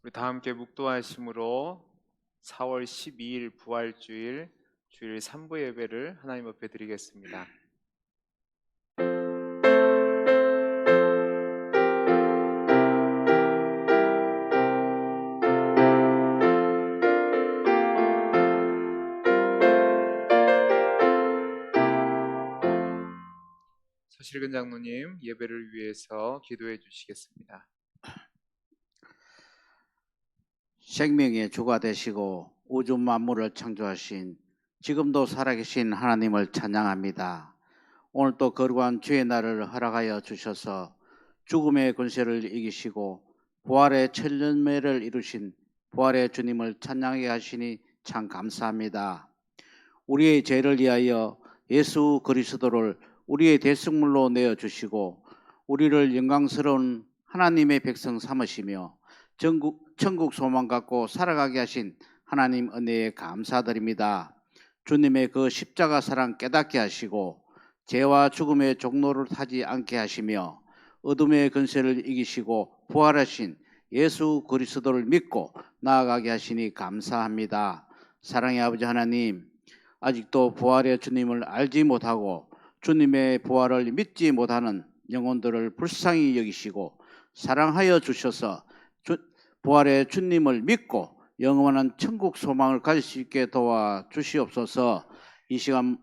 우리 다 함께 묵도하심으로 4월 12일 부활주일 주일 3부 예배를 하나님 앞에 드리겠습니다. 서실근 장로님 예배를 위해서 기도해 주시겠습니다. 생명의 주가 되시고 우주 만물을 창조하신 지금도 살아계신 하나님을 찬양합니다. 오늘 또 거룩한 주의 날을 허락하여 주셔서 죽음의 권세를 이기시고 부활의 첫 열매를 이루신 부활의 주님을 찬양하게 하시니 참 감사합니다. 우리의 죄를 위하여 예수 그리스도를 우리의 대속물로 내어주시고 우리를 영광스러운 하나님의 백성 삼으시며 천국 소망 갖고 살아가게 하신 하나님 은혜에 감사드립니다. 주님의 그 십자가 사랑 깨닫게 하시고 죄와 죽음의 종로를 타지 않게 하시며 어둠의 권세를 이기시고 부활하신 예수 그리스도를 믿고 나아가게 하시니 감사합니다. 사랑의 아버지 하나님, 아직도 부활의 주님을 알지 못하고 주님의 부활을 믿지 못하는 영혼들을 불쌍히 여기시고 사랑하여 주셔서 부활의 주님을 믿고 영원한 천국 소망을 가질 수 있게 도와 주시옵소서. 이 시간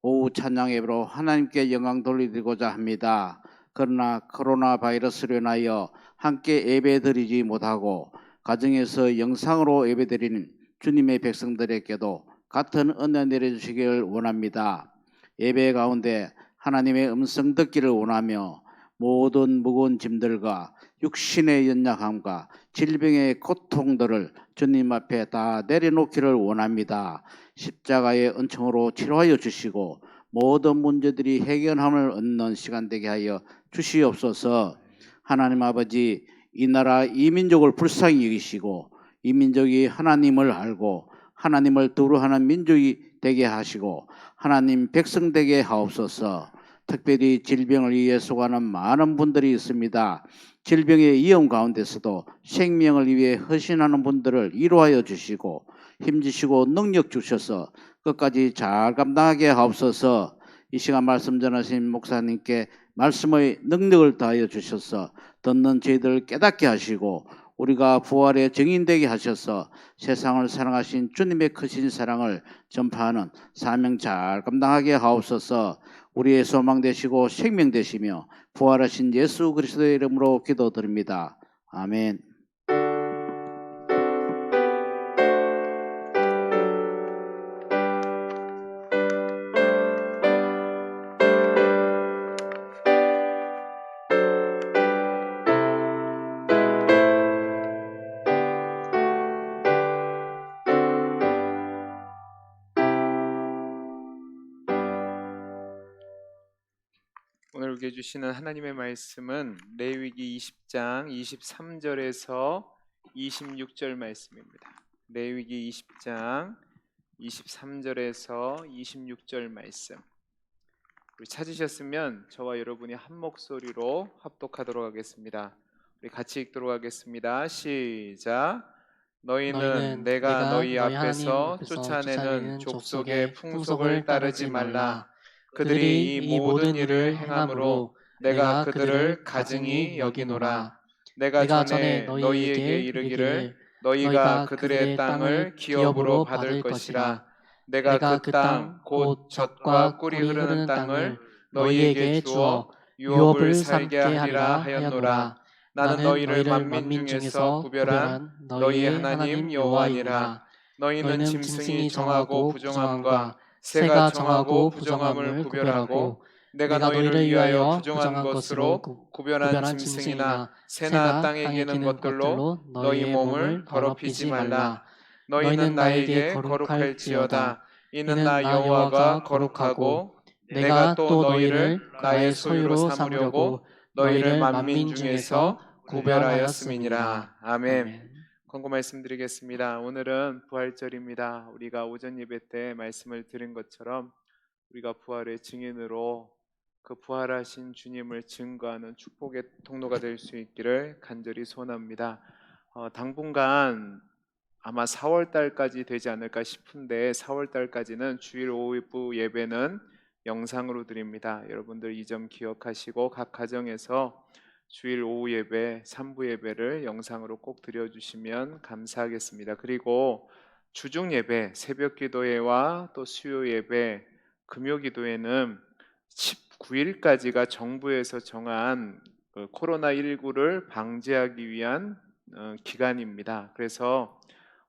오후 찬양 예배로 하나님께 영광 돌려드리고자 합니다. 그러나 코로나 바이러스로 인하여 함께 예배드리지 못하고 가정에서 영상으로 예배드리는 주님의 백성들에게도 같은 은혜 내려주시기를 원합니다. 예배 가운데 하나님의 음성 듣기를 원하며 모든 무거운 짐들과 육신의 연약함과 질병의 고통들을 주님 앞에 다 내려놓기를 원합니다. 십자가의 은총으로 치료하여 주시고 모든 문제들이 해결함을 얻는 시간 되게 하여 주시옵소서. 하나님 아버지, 이 나라 이 민족을 불쌍히 여기시고 이 민족이 하나님을 알고 하나님을 두려워하는 민족이 되게 하시고 하나님 백성 되게 하옵소서. 특별히 질병을 위해 수고하는 많은 분들이 있습니다. 질병의 위험 가운데서도 생명을 위해 헌신하는 분들을 위로하여 주시고 힘주시고 능력 주셔서 끝까지 잘 감당하게 하옵소서. 이 시간 말씀 전하신 목사님께 말씀의 능력을 다하여 주셔서 듣는 저희들을 깨닫게 하시고 우리가 부활의 증인되게 하셔서 세상을 사랑하신 주님의 크신 사랑을 전파하는 사명 잘 감당하게 하옵소서. 우리의 소망 되시고 생명 되시며 부활하신 예수 그리스도의 이름으로 기도드립니다. 아멘. 오늘 우리에게 주시는 하나님의 말씀은 레위기 20장 23절에서 26절 말씀입니다. 레위기 20장 23절에서 26절 말씀. 우리 찾으셨으면 저와 여러분이 한 목소리로 합독하도록 하겠습니다. 우리 같이 읽도록 하겠습니다. 시작. 너희는 내가 너희 앞에서 쫓아내는 족속의 풍속을 따르지 말라. 그들이 이 모든 일을 행함으로 내가 그들을 가증히 여기노라. 내가 전에 너희에게 이르기를 너희가 그들의 땅을 기업으로 받을 것이라. 내가 그 땅 곧 젖과 꿀이 흐르는 땅을 너희에게 주어 유업을 살게 하리라 하였노라. 나는 너희를 만민 중에서 구별한 너희의 하나님 여호와니라. 너희는 짐승이 정하고 부정함과 새가 정하고 부정함을 구별하고 내가 너희를 위하여 부정한 것으로 구별한 짐승이나 새나 땅에 기는 것들로 너희 몸을 더럽히지 말라. 너희는 나에게 거룩할지어다. 이는 나 여호와가 거룩하고 내가 또 너희를 나의 소유로 삼으려고 너희를 만민 중에서 구별하였음이니라. 아멘. 권고 말씀드리겠습니다. 오늘은 부활절입니다. 우리가 오전 예배 때 말씀을 들은 것처럼 우리가 부활의 증인으로 그 부활하신 주님을 증거하는 축복의 통로가 될 수 있기를 간절히 소원합니다. 당분간 아마 4월 달까지 되지 않을까 싶은데 4월 달까지는 주일 오후 예배는 영상으로 드립니다. 여러분들 이 점 기억하시고 각 가정에서 주일 오후 예배, 3부 예배를 영상으로 꼭 드려주시면 감사하겠습니다. 그리고 주중 예배, 새벽 기도회와 또 수요 예배, 금요 기도회는 19일까지가 정부에서 정한 코로나19를 방지하기 위한 기간입니다. 그래서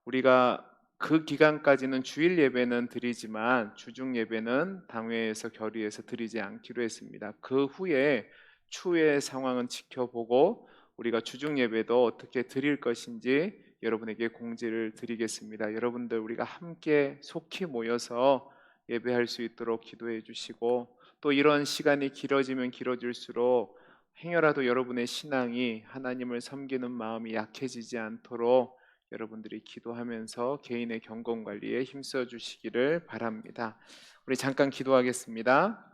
우리가 그 기간까지는 주일 예배는 드리지만 주중 예배는 당회에서 결의해서 드리지 않기로 했습니다. 그 후에 추후의 상황은 지켜보고 우리가 주중 예배도 어떻게 드릴 것인지 여러분에게 공지를 드리겠습니다. 여러분들 우리가 함께 속히 모여서 예배할 수 있도록 기도해 주시고 또 이런 시간이 길어지면 길어질수록 행여라도 여러분의 신앙이 하나님을 섬기는 마음이 약해지지 않도록 여러분들이 기도하면서 개인의 경건 관리에 힘써 주시기를 바랍니다. 우리 잠깐 기도하겠습니다.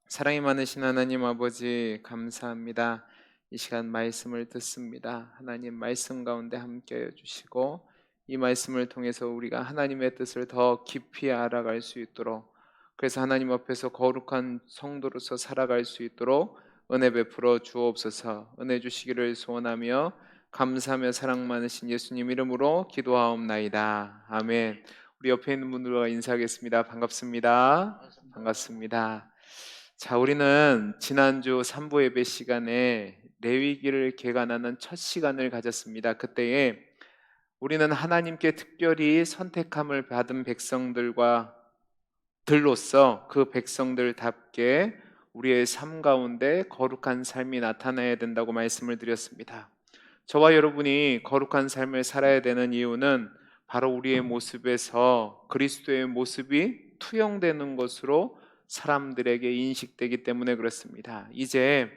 사랑이 많으신 하나님 아버지 감사합니다. 이 시간 말씀을 듣습니다. 하나님 말씀 가운데 함께해 주시고 이 말씀을 통해서 우리가 하나님의 뜻을 더 깊이 알아갈 수 있도록 그래서 하나님 앞에서 거룩한 성도로서 살아갈 수 있도록 은혜 베풀어 주옵소서. 은혜 주시기를 소원하며 감사하며 사랑 많으신 예수님 이름으로 기도하옵나이다. 아멘. 우리 옆에 있는 분들과 인사하겠습니다. 반갑습니다. 반갑습니다. 자, 우리는 지난주 3부 예배 시간에 레위기를 개관하는 첫 시간을 가졌습니다. 그때에 우리는 하나님께 특별히 선택함을 받은 들로서 그 백성들답게 우리의 삶 가운데 거룩한 삶이 나타나야 된다고 말씀을 드렸습니다. 저와 여러분이 거룩한 삶을 살아야 되는 이유는 바로 우리의 모습에서 그리스도의 모습이 투영되는 것으로 사람들에게 인식되기 때문에 그렇습니다. 이제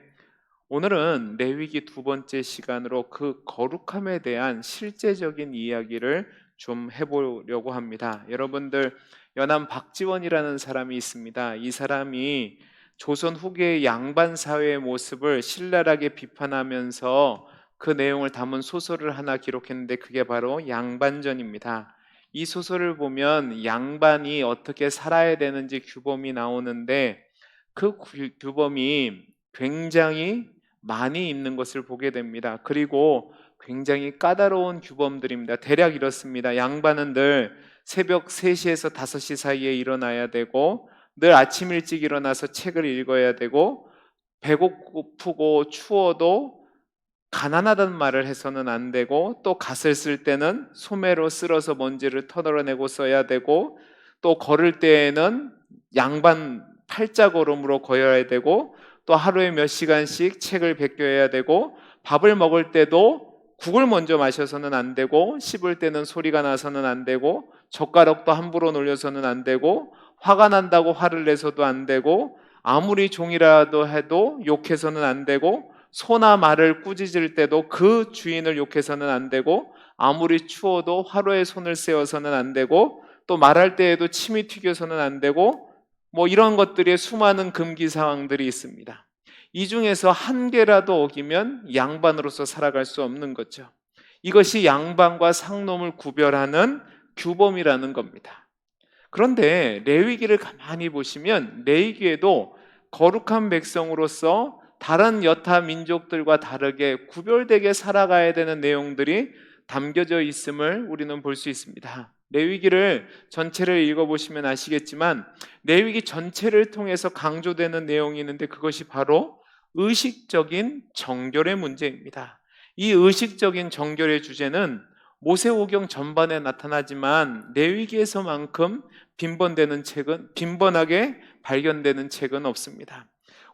오늘은 레위기 두 번째 시간으로 그 거룩함에 대한 실제적인 이야기를 좀 해보려고 합니다. 여러분들 연암 박지원이라는 사람이 있습니다. 이 사람이 조선 후기의 양반 사회의 모습을 신랄하게 비판하면서 그 내용을 담은 소설을 하나 기록했는데 그게 바로 양반전입니다. 이 소설을 보면 양반이 어떻게 살아야 되는지 규범이 나오는데 그 규범이 굉장히 많이 있는 것을 보게 됩니다. 그리고 굉장히 까다로운 규범들입니다. 대략 이렇습니다. 양반은 늘 새벽 3시에서 5시 사이에 일어나야 되고 늘 아침 일찍 일어나서 책을 읽어야 되고 배고프고 추워도 가난하다는 말을 해서는 안 되고 또 갓을 쓸 때는 소매로 쓸어서 먼지를 털어내고 써야 되고 또 걸을 때에는 양반 팔자걸음으로 걸어야 되고 또 하루에 몇 시간씩 책을 베껴야 되고 밥을 먹을 때도 국을 먼저 마셔서는 안 되고 씹을 때는 소리가 나서는 안 되고 젓가락도 함부로 놀려서는 안 되고 화가 난다고 화를 내서도 안 되고 아무리 종이라도 해도 욕해서는 안 되고 소나 말을 꾸짖을 때도 그 주인을 욕해서는 안 되고 아무리 추워도 화로에 손을 세워서는 안 되고 또 말할 때에도 침이 튀겨서는 안 되고 뭐 이런 것들의 수많은 금기 사항들이 있습니다. 이 중에서 한 개라도 어기면 양반으로서 살아갈 수 없는 거죠. 이것이 양반과 상놈을 구별하는 규범이라는 겁니다. 그런데 레위기를 가만히 보시면 레위기에도 거룩한 백성으로서 다른 여타 민족들과 다르게 구별되게 살아가야 되는 내용들이 담겨져 있음을 우리는 볼 수 있습니다. 레위기를 전체를 읽어보시면 아시겠지만 레위기 전체를 통해서 강조되는 내용이 있는데 그것이 바로 의식적인 정결의 문제입니다. 이 의식적인 정결의 주제는 모세오경 전반에 나타나지만 레위기에서만큼 빈번하게 발견되는 책은 없습니다.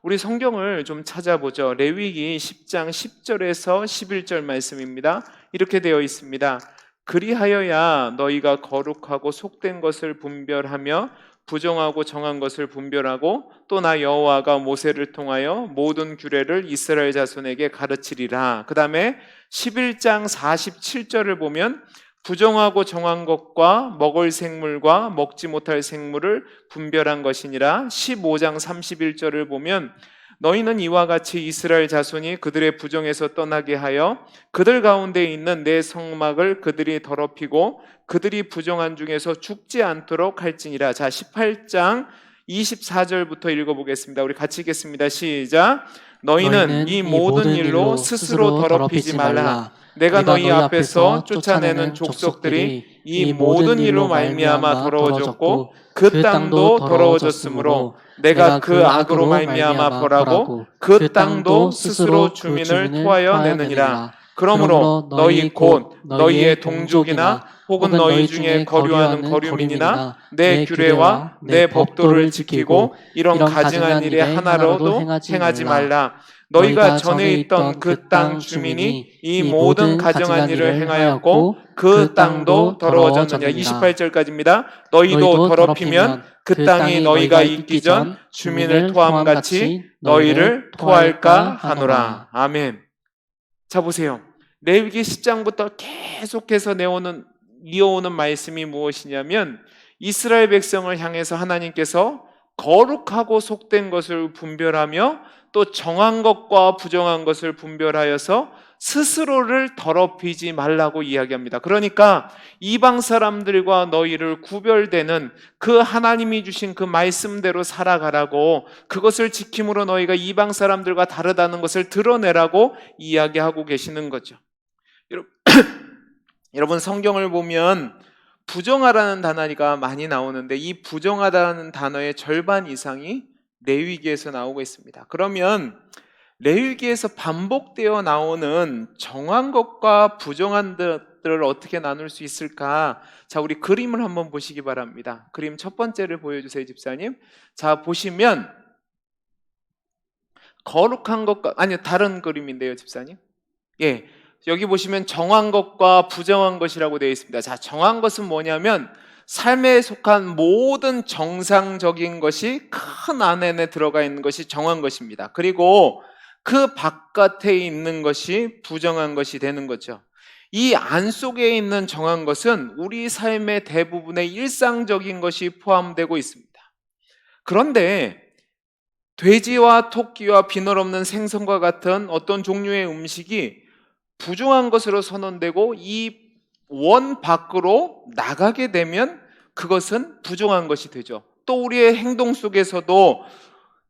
우리 성경을 좀 찾아보죠. 레위기 10장 10절에서 11절 말씀입니다. 이렇게 되어 있습니다. 그리하여야 너희가 거룩하고 속된 것을 분별하며 부정하고 정한 것을 분별하고 또 나 여호와가 모세를 통하여 모든 규례를 이스라엘 자손에게 가르치리라. 그 다음에 11장 47절을 보면 부정하고 정한 것과 먹을 생물과 먹지 못할 생물을 분별한 것이니라. 15장 31절을 보면 너희는 이와 같이 이스라엘 자손이 그들의 부정에서 떠나게 하여 그들 가운데 있는 내 성막을 그들이 더럽히고 그들이 부정한 중에서 죽지 않도록 할지니라. 자, 18장 24절부터 읽어보겠습니다. 우리 같이 읽겠습니다. 시작. 너희는 이 모든 일로 스스로 더럽히지 말라. 내가 너희 앞에서 쫓아내는 족속들이 이 모든 일로 말미암아 더러워졌고 그 땅도 더러워졌으므로 내가 그 악으로 말미암아 벌하고 그 땅도 스스로 주민을 토하여 내느니라. 그러므로 너희 곧 너희의 동족이나 혹은 너희 중에 거류하는 거류민이나 내 규례와 내 법도를 지키고 이런 가증한 일에 하나로도 행하지 말라. 너희가 전에 있던 그 땅 주민이 이 모든 가증한 일을 행하였고 그 땅도 더러워졌느니라. 28절까지입니다. 너희도 더럽히면 그 땅이 너희가 있기 전 주민을 토함같이 너희를 토할까 하노라. 아멘. 자, 보세요. 레위기 10장부터 계속해서 이어오는 말씀이 무엇이냐면 이스라엘 백성을 향해서 하나님께서 거룩하고 속된 것을 분별하며 또 정한 것과 부정한 것을 분별하여서 스스로를 더럽히지 말라고 이야기합니다. 그러니까 이방 사람들과 너희를 구별되는 그 하나님이 주신 그 말씀대로 살아가라고, 그것을 지킴으로 너희가 이방 사람들과 다르다는 것을 드러내라고 이야기하고 계시는 거죠. 여러분, 성경을 보면 부정하라는 단어가 많이 나오는데 이 부정하다는 단어의 절반 이상이 레위기에서 나오고 있습니다. 그러면 레위기에서 반복되어 나오는 정한 것과 부정한 것들을 어떻게 나눌 수 있을까? 자, 우리 그림을 한번 보시기 바랍니다. 그림 첫 번째를 보여주세요, 집사님. 자, 보시면 거룩한 것과, 아니요, 다른 그림인데요, 집사님. 예, 여기 보시면 정한 것과 부정한 것이라고 되어 있습니다. 자, 정한 것은 뭐냐면 삶에 속한 모든 정상적인 것이 큰 안에 들어가 있는 것이 정한 것입니다. 그리고 그 바깥에 있는 것이 부정한 것이 되는 거죠. 이 안 속에 있는 정한 것은 우리 삶의 대부분의 일상적인 것이 포함되고 있습니다. 그런데 돼지와 토끼와 비늘 없는 생선과 같은 어떤 종류의 음식이 부정한 것으로 선언되고 이 원 밖으로 나가게 되면 그것은 부정한 것이 되죠. 또 우리의 행동 속에서도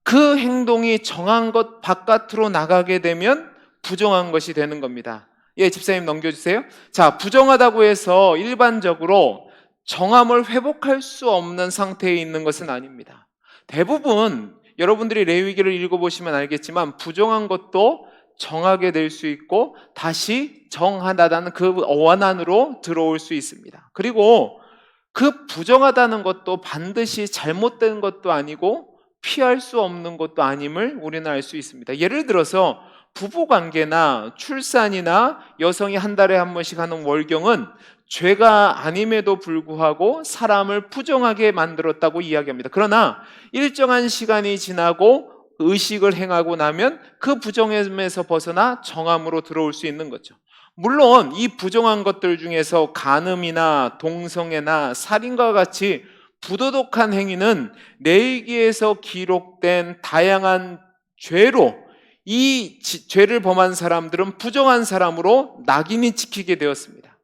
그 행동이 정한 것 바깥으로 나가게 되면 부정한 것이 되는 겁니다. 예, 집사님 넘겨주세요. 자, 부정하다고 해서 일반적으로 정함을 회복할 수 없는 상태에 있는 것은 아닙니다. 대부분 여러분들이 레위기를 읽어보시면 알겠지만 부정한 것도 정하게 될 수 있고 다시 정하다는 그 원안으로 들어올 수 있습니다. 그리고 그 부정하다는 것도 반드시 잘못된 것도 아니고 피할 수 없는 것도 아님을 우리는 알 수 있습니다. 예를 들어서 부부관계나 출산이나 여성이 한 달에 한 번씩 하는 월경은 죄가 아님에도 불구하고 사람을 부정하게 만들었다고 이야기합니다. 그러나 일정한 시간이 지나고 의식을 행하고 나면 그 부정함에서 벗어나 정함으로 들어올 수 있는 거죠. 물론 이 부정한 것들 중에서 간음이나 동성애나 살인과 같이 부도덕한 행위는 레위기에서 기록된 다양한 죄로 이 죄를 범한 사람들은 부정한 사람으로 낙인이 찍히게 되었습니다.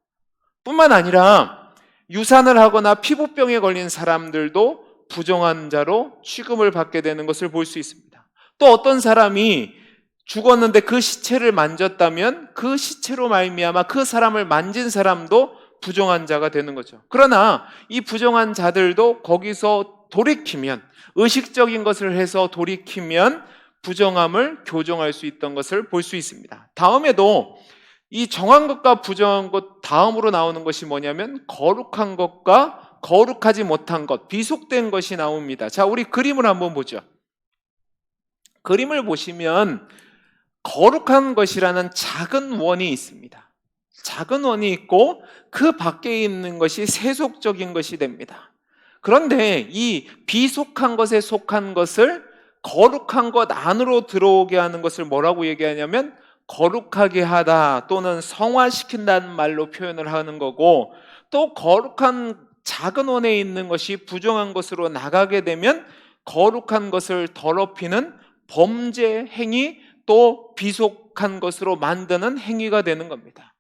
뿐만 아니라 유산을 하거나 피부병에 걸린 사람들도 부정한 자로 취급을 받게 되는 것을 볼 수 있습니다. 또 어떤 사람이 죽었는데 그 시체를 만졌다면 그 시체로 말미암아 그 사람을 만진 사람도 부정한 자가 되는 거죠. 그러나 이 부정한 자들도 거기서 돌이키면, 의식적인 것을 해서 돌이키면 부정함을 교정할 수 있던 것을 볼 수 있습니다. 다음에도 이 정한 것과 부정한 것 다음으로 나오는 것이 뭐냐면 거룩한 것과 거룩하지 못한 것, 비속된 것이 나옵니다. 자, 우리 그림을 한번 보죠. 그림을 보시면 거룩한 것이라는 작은 원이 있습니다. 작은 원이 있고 그 밖에 있는 것이 세속적인 것이 됩니다. 그런데 이 비속한 것에 속한 것을 거룩한 것 안으로 들어오게 하는 것을 뭐라고 얘기하냐면 거룩하게 하다 또는 성화시킨다는 말로 표현을 하는 거고, 또 거룩한 작은 원에 있는 것이 부정한 것으로 나가게 되면 거룩한 것을 더럽히는 범죄 행위 또 비속한 것으로 만드는 행위가 되는 겁니다.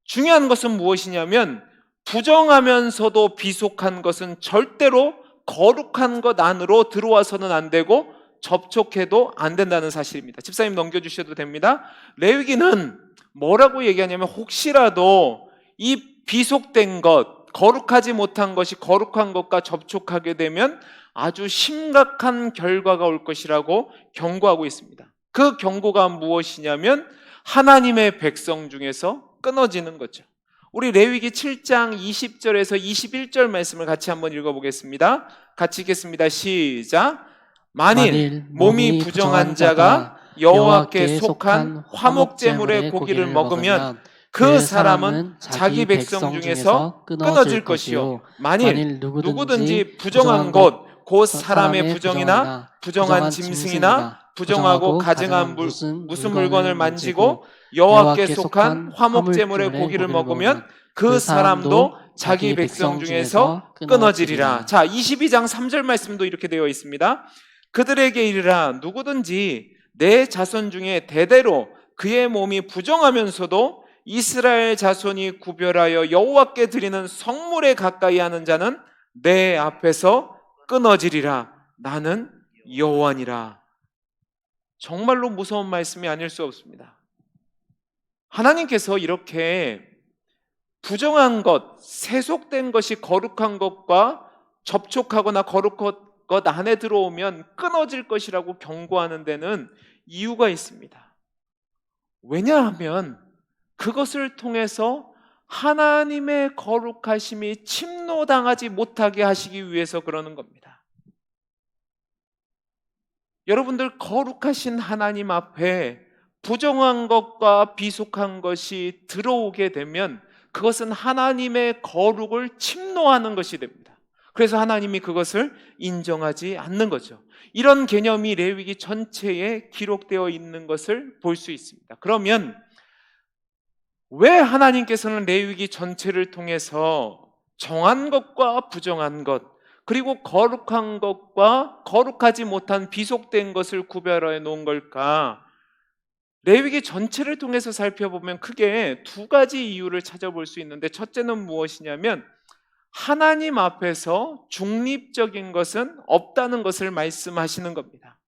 중요한 것은 무엇이냐면 부정하면서도 비속한 것은 절대로 거룩한 것 안으로 들어와서는 안 되고 접촉해도 안 된다는 사실입니다. 집사님 넘겨주셔도 됩니다. 레위기는 뭐라고 얘기하냐면 혹시라도 이 비속된 것, 거룩하지 못한 것이 거룩한 것과 접촉하게 되면 아주 심각한 결과가 올 것이라고 경고하고 있습니다. 그 경고가 무엇이냐면 하나님의 백성 중에서 끊어지는 거죠. 우리 레위기 7장 20절에서 21절 말씀을 같이 한번 읽어보겠습니다. 같이 읽겠습니다. 시작. 만일 몸이 부정한 자가 여호와께 속한 화목제물의 고기를 먹으면 그 사람은 자기 백성 중에서 끊어질 것이요. 만일 누구든지 부정한 것, 곧 사람의 부정이나 부정한 짐승이나 부정하고 가증한 무슨 물건을 만지고 여호와께 속한 화목제물의 고기를 먹으면 그 사람도 자기 백성 중에서 끊어지리라. 자, 22장 3절 말씀도 이렇게 되어 있습니다. 그들에게 이르라. 누구든지 내 자손 중에 대대로 그의 몸이 부정하면서도 이스라엘 자손이 구별하여 여호와께 드리는 성물에 가까이 하는 자는 내 앞에서 끊어지리라. 나는 여호와니라. 정말로 무서운 말씀이 아닐 수 없습니다. 하나님께서 이렇게 부정한 것, 세속된 것이 거룩한 것과 접촉하거나 거룩한 것 안에 들어오면 끊어질 것이라고 경고하는 데는 이유가 있습니다. 왜냐하면 그것을 통해서 하나님의 거룩하심이 침노당하지 못하게 하시기 위해서 그러는 겁니다. 여러분들, 거룩하신 하나님 앞에 부정한 것과 비속한 것이 들어오게 되면 그것은 하나님의 거룩을 침노하는 것이 됩니다. 그래서 하나님이 그것을 인정하지 않는 거죠. 이런 개념이 레위기 전체에 기록되어 있는 것을 볼 수 있습니다. 그러면 왜 하나님께서는 레위기 전체를 통해서 정한 것과 부정한 것, 그리고 거룩한 것과 거룩하지 못한 비속된 것을 구별해 놓은 걸까? 레위기 전체를 통해서 살펴보면 크게 두 가지 이유를 찾아볼 수 있는데, 첫째는 무엇이냐면 하나님 앞에서 중립적인 것은 없다는 것을 말씀하시는 겁니다.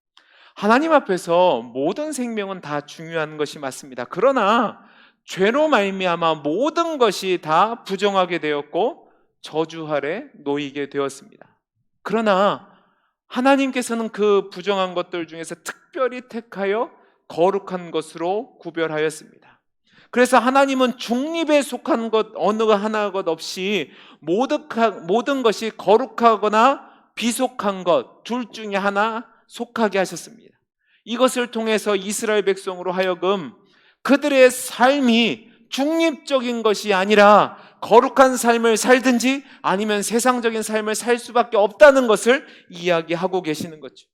하나님 앞에서 모든 생명은 다 중요한 것이 맞습니다. 그러나 죄로 말미암아 모든 것이 다 부정하게 되었고 저주 아래 놓이게 되었습니다. 그러나 하나님께서는 그 부정한 것들 중에서 특별히 택하여 거룩한 것으로 구별하였습니다. 그래서 하나님은 중립에 속한 것 어느 하나 것 없이 모든 것이 거룩하거나 비속한 것 둘 중에 하나 속하게 하셨습니다. 이것을 통해서 이스라엘 백성으로 하여금 그들의 삶이 중립적인 것이 아니라 거룩한 삶을 살든지 아니면 세상적인 삶을 살 수밖에 없다는 것을 이야기하고 계시는 거죠.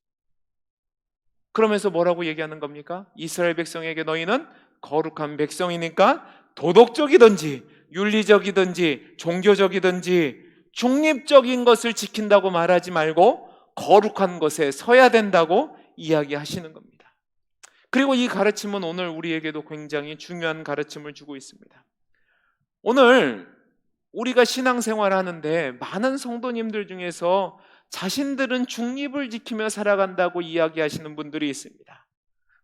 그러면서 뭐라고 얘기하는 겁니까? 이스라엘 백성에게 너희는 거룩한 백성이니까 도덕적이든지 윤리적이든지 종교적이든지 중립적인 것을 지킨다고 말하지 말고 거룩한 것에 서야 된다고 이야기하시는 겁니다. 그리고 이 가르침은 오늘 우리에게도 굉장히 중요한 가르침을 주고 있습니다. 오늘 우리가 신앙생활을 하는데 많은 성도님들 중에서 자신들은 중립을 지키며 살아간다고 이야기하시는 분들이 있습니다.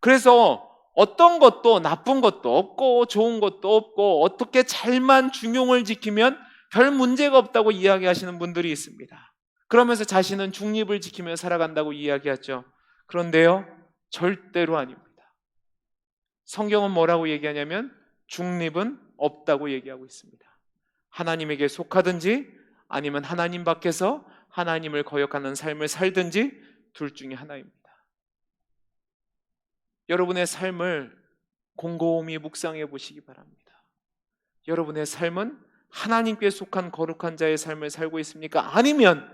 그래서 어떤 것도 나쁜 것도 없고 좋은 것도 없고 어떻게 잘만 중용을 지키면 별 문제가 없다고 이야기하시는 분들이 있습니다. 그러면서 자신은 중립을 지키며 살아간다고 이야기하죠. 그런데요, 절대로 아닙니다. 성경은 뭐라고 얘기하냐면 중립은 없다고 얘기하고 있습니다. 하나님에게 속하든지 아니면 하나님 밖에서 하나님을 거역하는 삶을 살든지 둘 중에 하나입니다. 여러분의 삶을 곰곰이 묵상해 보시기 바랍니다. 여러분의 삶은 하나님께 속한 거룩한 자의 삶을 살고 있습니까? 아니면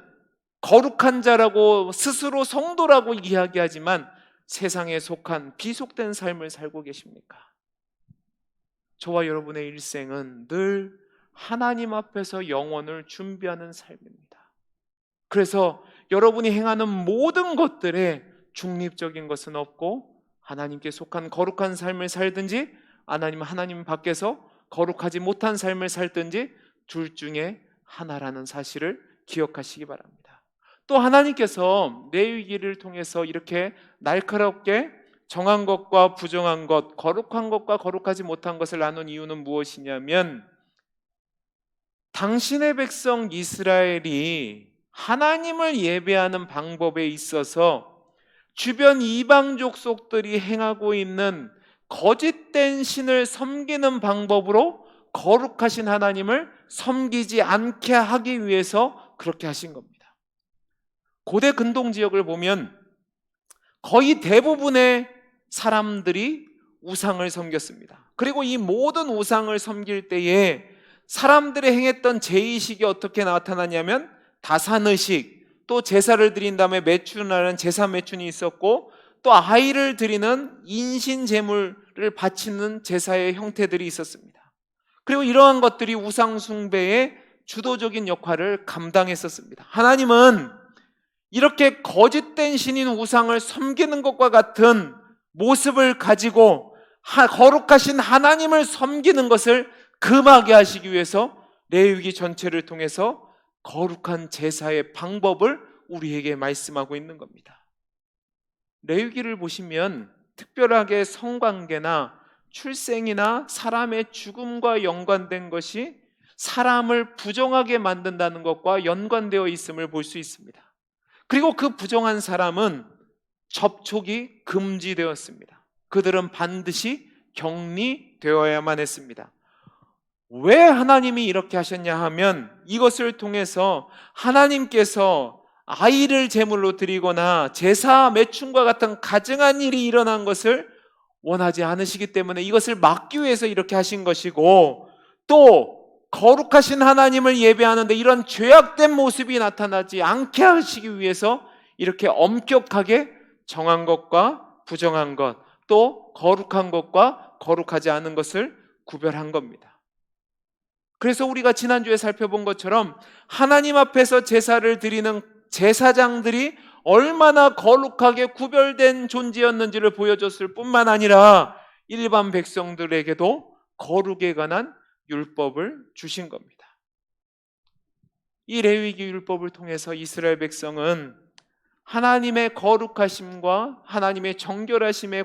거룩한 자라고 스스로 성도라고 이야기하지만 세상에 속한 비속된 삶을 살고 계십니까? 저와 여러분의 일생은 늘 하나님 앞에서 영원을 준비하는 삶입니다. 그래서 여러분이 행하는 모든 것들에 중립적인 것은 없고 하나님께 속한 거룩한 삶을 살든지 아니면 하나님 밖에서 거룩하지 못한 삶을 살든지 둘 중에 하나라는 사실을 기억하시기 바랍니다. 또 하나님께서 레위기를 통해서 이렇게 날카롭게 정한 것과 부정한 것, 거룩한 것과 거룩하지 못한 것을 나눈 이유는 무엇이냐면 당신의 백성 이스라엘이 하나님을 예배하는 방법에 있어서 주변 이방 족속들이 행하고 있는 거짓된 신을 섬기는 방법으로 거룩하신 하나님을 섬기지 않게 하기 위해서 그렇게 하신 겁니다. 고대 근동 지역을 보면 거의 대부분의 사람들이 우상을 섬겼습니다. 그리고 이 모든 우상을 섬길 때에 사람들이 행했던 제의식이 어떻게 나타나냐면 다산의식, 또 제사를 드린 다음에 매춘하는 제사 매춘이 있었고 또 아이를 드리는 인신 제물을 바치는 제사의 형태들이 있었습니다. 그리고 이러한 것들이 우상 숭배의 주도적인 역할을 감당했었습니다. 하나님은 이렇게 거짓된 신인 우상을 섬기는 것과 같은 모습을 가지고 거룩하신 하나님을 섬기는 것을 금하게 하시기 위해서 레위기 전체를 통해서 거룩한 제사의 방법을 우리에게 말씀하고 있는 겁니다. 레위기를 보시면 특별하게 성관계나 출생이나 사람의 죽음과 연관된 것이 사람을 부정하게 만든다는 것과 연관되어 있음을 볼 수 있습니다. 그리고 그 부정한 사람은 접촉이 금지되었습니다. 그들은 반드시 격리되어야만 했습니다. 왜 하나님이 이렇게 하셨냐 하면 이것을 통해서 하나님께서 아이를 제물로 드리거나 제사 매춘과 같은 가증한 일이 일어난 것을 원하지 않으시기 때문에 이것을 막기 위해서 이렇게 하신 것이고, 또 거룩하신 하나님을 예배하는데 이런 죄악된 모습이 나타나지 않게 하시기 위해서 이렇게 엄격하게 정한 것과 부정한 것, 또 거룩한 것과 거룩하지 않은 것을 구별한 겁니다. 그래서 우리가 지난주에 살펴본 것처럼 하나님 앞에서 제사를 드리는 제사장들이 얼마나 거룩하게 구별된 존재였는지를 보여줬을 뿐만 아니라 일반 백성들에게도 거룩에 관한 율법을 주신 겁니다. 이 레위기 율법을 통해서 이스라엘 백성은 하나님의 거룩하심과 하나님의 정결하심의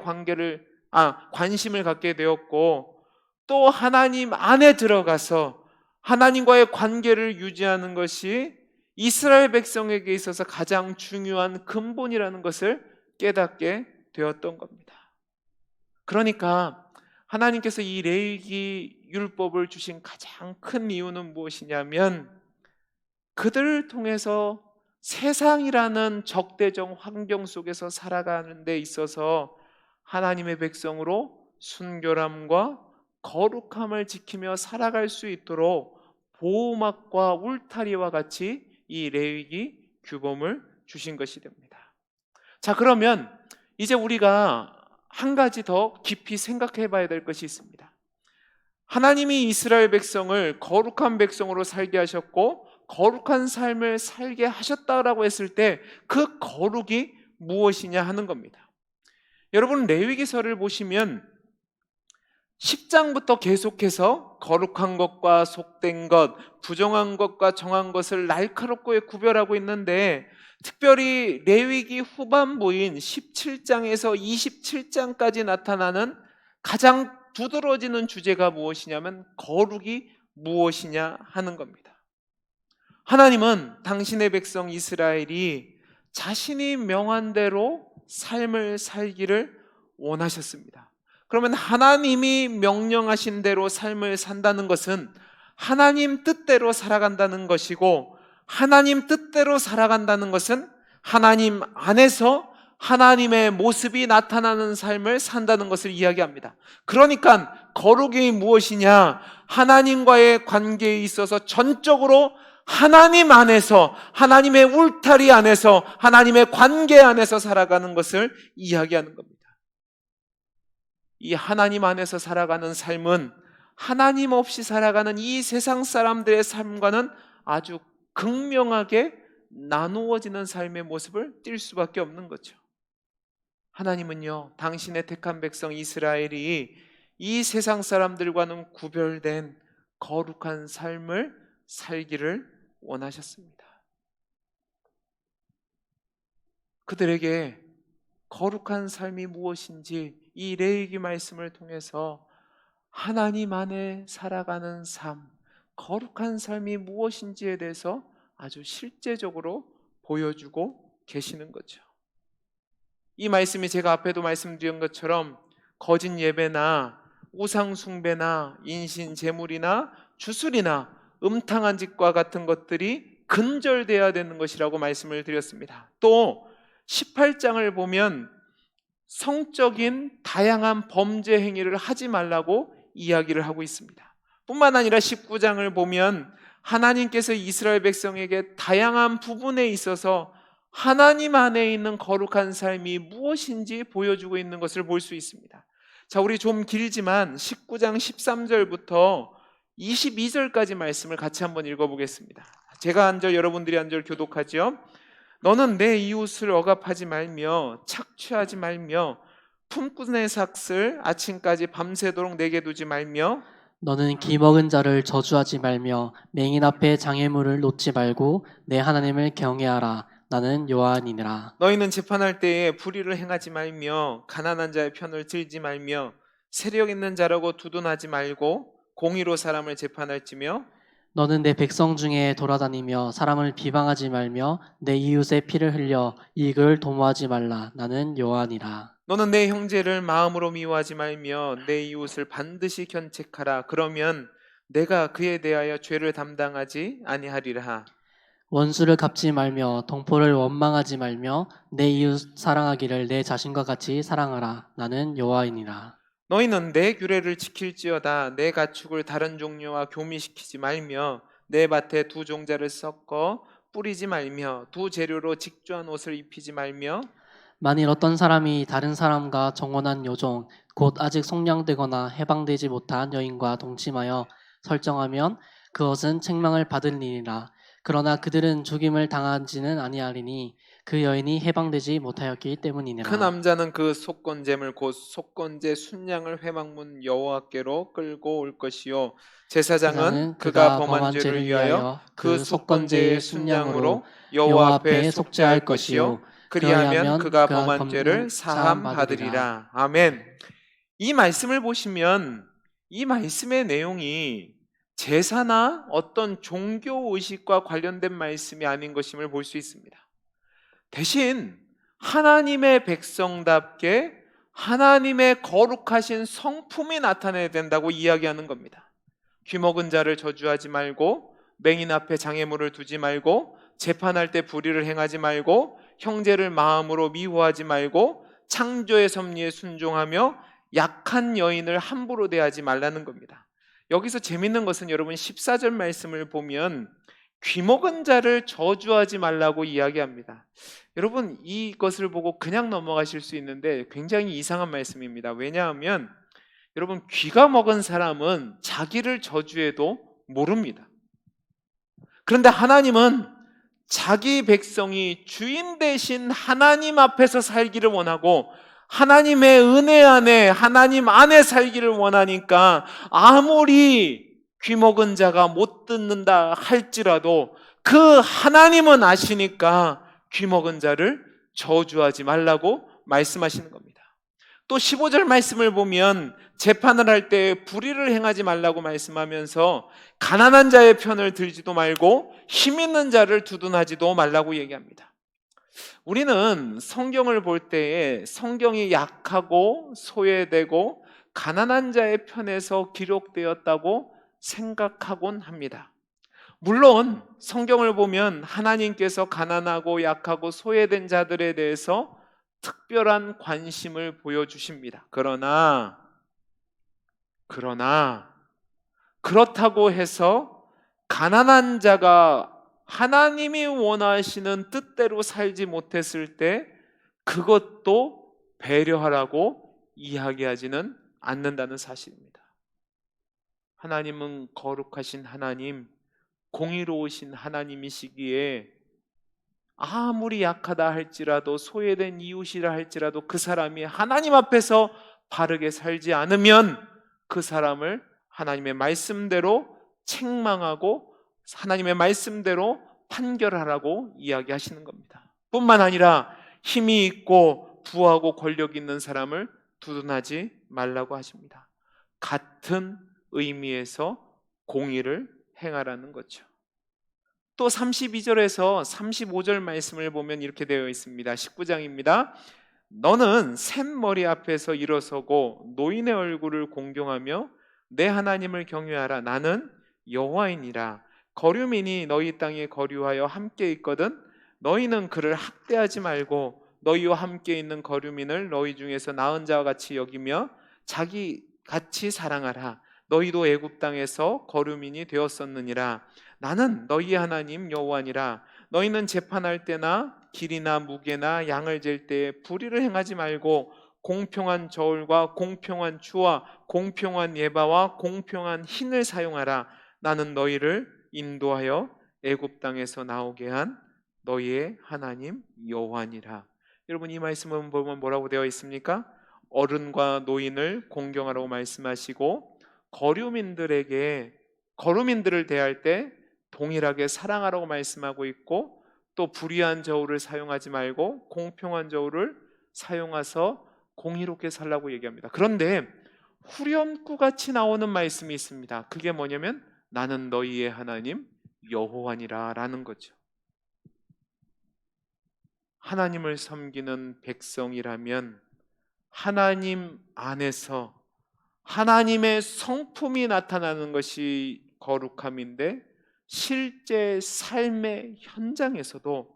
관심을 갖게 되었고, 또 하나님 안에 들어가서 하나님과의 관계를 유지하는 것이 이스라엘 백성에게 있어서 가장 중요한 근본이라는 것을 깨닫게 되었던 겁니다. 그러니까 하나님께서 이 레위기 율법을 주신 가장 큰 이유는 무엇이냐면 그들을 통해서 세상이라는 적대적 환경 속에서 살아가는 데 있어서 하나님의 백성으로 순결함과 거룩함을 지키며 살아갈 수 있도록 보호막과 울타리와 같이 이 레위기 규범을 주신 것이 됩니다. 자, 그러면 이제 우리가 한 가지 더 깊이 생각해 봐야 될 것이 있습니다. 하나님이 이스라엘 백성을 거룩한 백성으로 살게 하셨고 거룩한 삶을 살게 하셨다라고 했을 때 그 거룩이 무엇이냐 하는 겁니다. 여러분, 레위기서를 보시면 10장부터 계속해서 거룩한 것과 속된 것, 부정한 것과 정한 것을 날카롭게 구별하고 있는데, 특별히 레위기 후반부인 17장에서 27장까지 나타나는 가장 두드러지는 주제가 무엇이냐면 거룩이 무엇이냐 하는 겁니다. 하나님은 당신의 백성 이스라엘이 자신이 명한 대로 삶을 살기를 원하셨습니다. 그러면 하나님이 명령하신 대로 삶을 산다는 것은 하나님 뜻대로 살아간다는 것이고, 하나님 뜻대로 살아간다는 것은 하나님 안에서 하나님의 모습이 나타나는 삶을 산다는 것을 이야기합니다. 그러니까 거룩이 무엇이냐? 하나님과의 관계에 있어서 전적으로 하나님 안에서, 하나님의 울타리 안에서, 하나님의 관계 안에서 살아가는 것을 이야기하는 겁니다. 이 하나님 안에서 살아가는 삶은 하나님 없이 살아가는 이 세상 사람들의 삶과는 아주 극명하게 나누어지는 삶의 모습을 띌 수밖에 없는 거죠. 하나님은요, 당신의 택한 백성 이스라엘이 이 세상 사람들과는 구별된 거룩한 삶을 살기를 원하셨습니다. 그들에게 거룩한 삶이 무엇인지 이 레위기 말씀을 통해서 하나님 안에 살아가는 삶, 거룩한 삶이 무엇인지에 대해서 아주 실제적으로 보여주고 계시는 거죠. 이 말씀이 제가 앞에도 말씀드린 것처럼 거짓 예배나 우상 숭배나 인신 제물이나 주술이나 음탕한 짓과 같은 것들이 근절되어야 되는 것이라고 말씀을 드렸습니다. 또 18장을 보면 성적인 다양한 범죄 행위를 하지 말라고 이야기를 하고 있습니다. 뿐만 아니라 19장을 보면 하나님께서 이스라엘 백성에게 다양한 부분에 있어서 하나님 안에 있는 거룩한 삶이 무엇인지 보여주고 있는 것을 볼 수 있습니다. 자, 우리 좀 길지만 19장 13절부터 22절까지 말씀을 같이 한번 읽어보겠습니다. 제가 한 절, 여러분들이 한 절 교독하죠. 너는 내 이웃을 억압하지 말며 착취하지 말며 품꾼의 삭슬 아침까지 밤새도록 내게 두지 말며 너는 기먹은 자를 저주하지 말며 맹인 앞에 장애물을 놓지 말고 내 하나님을 경외하라. 나는 여호와니라. 너희는 재판할 때에 불의를 행하지 말며 가난한 자의 편을 들지 말며 세력 있는 자라고 두둔하지 말고 공의로 사람을 재판할지며 너는 내 백성 중에 돌아다니며 사람을 비방하지 말며 내 이웃의 피를 흘려 이익을 도모하지 말라. 나는 여호와니라. 너는 내 형제를 마음으로 미워하지 말며 내 이웃을 반드시 견책하라. 그러면 내가 그에 대하여 죄를 담당하지 아니하리라. 원수를 갚지 말며 동포를 원망하지 말며 내 이웃 사랑하기를 내 자신과 같이 사랑하라. 나는 여호와이니라. 너희는 내 규례를 지킬지어다. 내 가축을 다른 종류와 교미시키지 말며 내 밭에 두 종자를 섞어 뿌리지 말며 두 재료로 직조한 옷을 입히지 말며 만일 어떤 사람이 다른 사람과 정혼한 여종 곧 아직 속량되거나 해방되지 못한 여인과 동침하여 설정하면 그것은 책망을 받을 일이라. 그러나 그들은 죽임을 당하지는 아니하리니 그 여인이 해방되지 못하였기 때문이니라. 그 남자는 그 속건제물 곧 속건제 순양을 회막문 여호와께로 끌고 올 것이요 제사장은 그가 범한 죄를 위하여 그 속건제의 순양으로 여호와 앞에 속죄할 것이요 그리하면 그가 범한 죄를 사함 받으리라. 아멘. 이 말씀을 보시면 이 말씀의 내용이 제사나 어떤 종교 의식과 관련된 말씀이 아닌 것임을 볼 수 있습니다. 대신 하나님의 백성답게 하나님의 거룩하신 성품이 나타나야 된다고 이야기하는 겁니다. 귀먹은 자를 저주하지 말고 맹인 앞에 장애물을 두지 말고 재판할 때 불의를 행하지 말고 형제를 마음으로 미워하지 말고 창조의 섭리에 순종하며 약한 여인을 함부로 대하지 말라는 겁니다. 여기서 재밌는 것은 여러분 14절 말씀을 보면 귀먹은 자를 저주하지 말라고 이야기합니다. 여러분 이것을 보고 그냥 넘어가실 수 있는데 굉장히 이상한 말씀입니다. 왜냐하면 여러분 귀가 먹은 사람은 자기를 저주해도 모릅니다. 그런데 하나님은 자기 백성이 주인 대신 하나님 앞에서 살기를 원하고 하나님의 은혜 안에 하나님 안에 살기를 원하니까 아무리 귀먹은 자가 못 듣는다 할지라도 그 하나님은 아시니까 귀먹은 자를 저주하지 말라고 말씀하시는 겁니다. 또 15절 말씀을 보면 재판을 할 때 불의를 행하지 말라고 말씀하면서 가난한 자의 편을 들지도 말고 힘 있는 자를 두둔하지도 말라고 얘기합니다. 우리는 성경을 볼 때에 성경이 약하고 소외되고 가난한 자의 편에서 기록되었다고 생각하곤 합니다. 물론 성경을 보면 하나님께서 가난하고 약하고 소외된 자들에 대해서 특별한 관심을 보여주십니다. 그러나 그렇다고 해서 가난한 자가 하나님이 원하시는 뜻대로 살지 못했을 때 그것도 배려하라고 이야기하지는 않는다는 사실입니다. 하나님은 거룩하신 하나님, 공의로우신 하나님이시기에 아무리 약하다 할지라도, 소외된 이웃이라 할지라도 그 사람이 하나님 앞에서 바르게 살지 않으면 그 사람을 하나님의 말씀대로 책망하고 하나님의 말씀대로 판결하라고 이야기하시는 겁니다. 뿐만 아니라 힘이 있고 부하고 권력 있는 사람을 두둔하지 말라고 하십니다. 같은 의미에서 공의를 행하라는 거죠. 또 32절에서 35절 말씀을 보면 이렇게 되어 있습니다. 19장입니다. 너는 샘머리 앞에서 일어서고 노인의 얼굴을 공경하며 내 하나님을 경외하라. 나는 여호와이니라. 거류민이 너희 땅에 거류하여 함께 있거든 너희는 그를 학대하지 말고 너희와 함께 있는 거류민을 너희 중에서 나은 자와 같이 여기며 자기 같이 사랑하라. 너희도 애굽 땅에서 거류민이 되었었느니라. 나는 너희 하나님 여호와니라. 너희는 재판할 때나 길이나 무게나 양을 잴 때에 불의를 행하지 말고 공평한 저울과 공평한 추와 공평한 예바와 공평한 흰을 사용하라. 나는 너희를 인도하여 애굽 땅에서 나오게 한 너희의 하나님 여호와니라. 여러분, 이 말씀은 보면 뭐라고 되어 있습니까? 어른과 노인을 공경하라고 말씀하시고 거류민들을 대할 때 동일하게 사랑하라고 말씀하고 있고, 또 불의한 저울을 사용하지 말고 공평한 저울을 사용해서 공의롭게 살라고 얘기합니다. 그런데 후렴구같이 나오는 말씀이 있습니다. 그게 뭐냐면 나는 너희의 하나님 여호와니라 라는 거죠. 하나님을 섬기는 백성이라면 하나님 안에서 하나님의 성품이 나타나는 것이 거룩함인데, 실제 삶의 현장에서도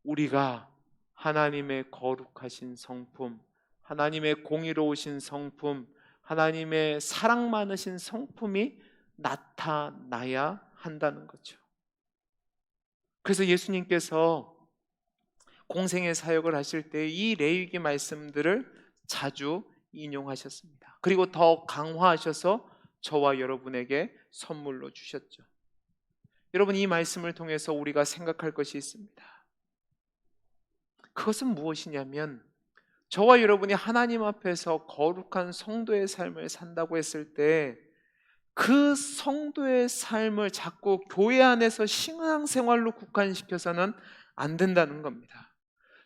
우리가 하나님의 거룩하신 성품, 하나님의 공의로우신 성품, 하나님의 사랑 많으신 성품이 나타나야 한다는 거죠. 그래서 예수님께서 공생의 사역을 하실 때 이 레위기 말씀들을 자주 인용하셨습니다. 그리고 더 강화하셔서 저와 여러분에게 선물로 주셨죠. 여러분, 이 말씀을 통해서 우리가 생각할 것이 있습니다. 그것은 무엇이냐면, 저와 여러분이 하나님 앞에서 거룩한 성도의 삶을 산다고 했을 때 그 성도의 삶을 자꾸 교회 안에서 신앙생활로 국한시켜서는 안 된다는 겁니다.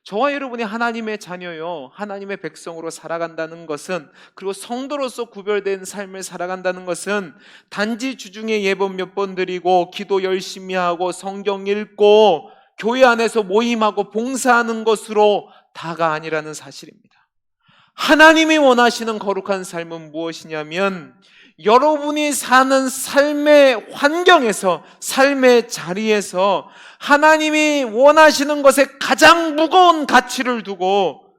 저와 여러분이 하나님의 자녀요, 하나님의 백성으로 살아간다는 것은, 그리고 성도로서 구별된 삶을 살아간다는 것은 단지 주중에 예번 몇 번 드리고 기도 열심히 하고 성경 읽고 교회 안에서 모임하고 봉사하는 것으로 다가 아니라는 사실입니다. 하나님이 원하시는 거룩한 삶은 무엇이냐면, 여러분이 사는 삶의 환경에서, 삶의 자리에서 하나님이 원하시는 것에 가장 무거운 가치를 두고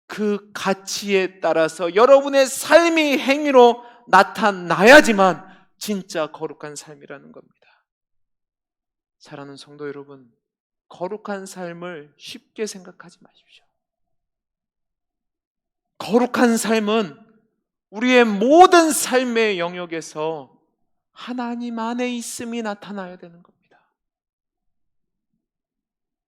그 가치에 따라서 여러분의 삶이 행위로 나타나야지만 진짜 거룩한 삶이라는 겁니다. 사랑하는 성도 여러분, 거룩한 삶을 쉽게 생각하지 마십시오. 거룩한 삶은 우리의 모든 삶의 영역에서 하나님 안에 있음이 나타나야 되는 겁니다.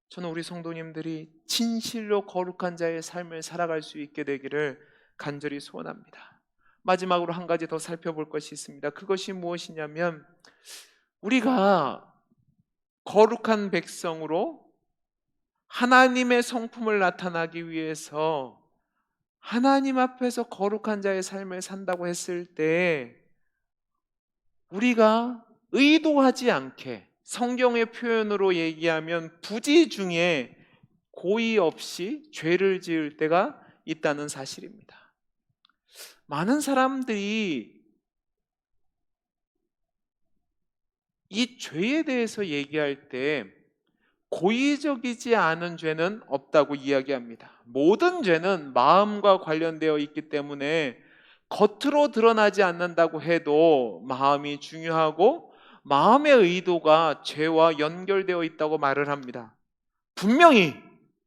저는 우리 성도님들이 진실로 거룩한 자의 삶을 살아갈 수 있게 되기를 간절히 소원합니다. 마지막으로 한 가지 더 살펴볼 것이 있습니다. 그것이 무엇이냐면, 우리가 거룩한 백성으로 하나님의 성품을 나타나기 위해서 하나님 앞에서 거룩한 자의 삶을 산다고 했을 때, 우리가 의도하지 않게, 성경의 표현으로 얘기하면 부지 중에 고의 없이 죄를 지을 때가 있다는 사실입니다. 많은 사람들이 이 죄에 대해서 얘기할 때 고의적이지 않은 죄는 없다고 이야기합니다. 모든 죄는 마음과 관련되어 있기 때문에 겉으로 드러나지 않는다고 해도 마음이 중요하고 마음의 의도가 죄와 연결되어 있다고 말을 합니다. 분명히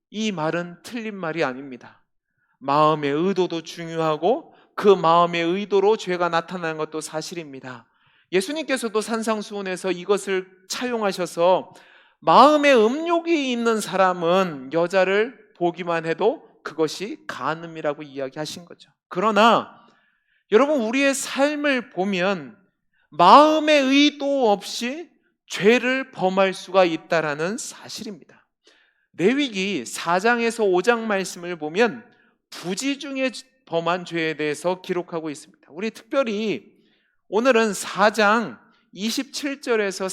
이 말은 틀린 말이 아닙니다. 마음의 의도도 중요하고 그 마음의 의도로 죄가 나타나는 것도 사실입니다. 예수님께서도 산상수훈에서 이것을 차용하셔서 마음에 음욕이 있는 사람은 여자를 보기만 해도 그것이 간음이라고 이야기하신 거죠. 그러나 여러분, 우리의 삶을 보면 마음의 의도 없이 죄를 범할 수가 있다라는 사실입니다. 레위기 4장에서 5장 말씀을 보면 부지 중에 범한 죄에 대해서 기록하고 있습니다. 우리 특별히 오늘은 4장 27절에서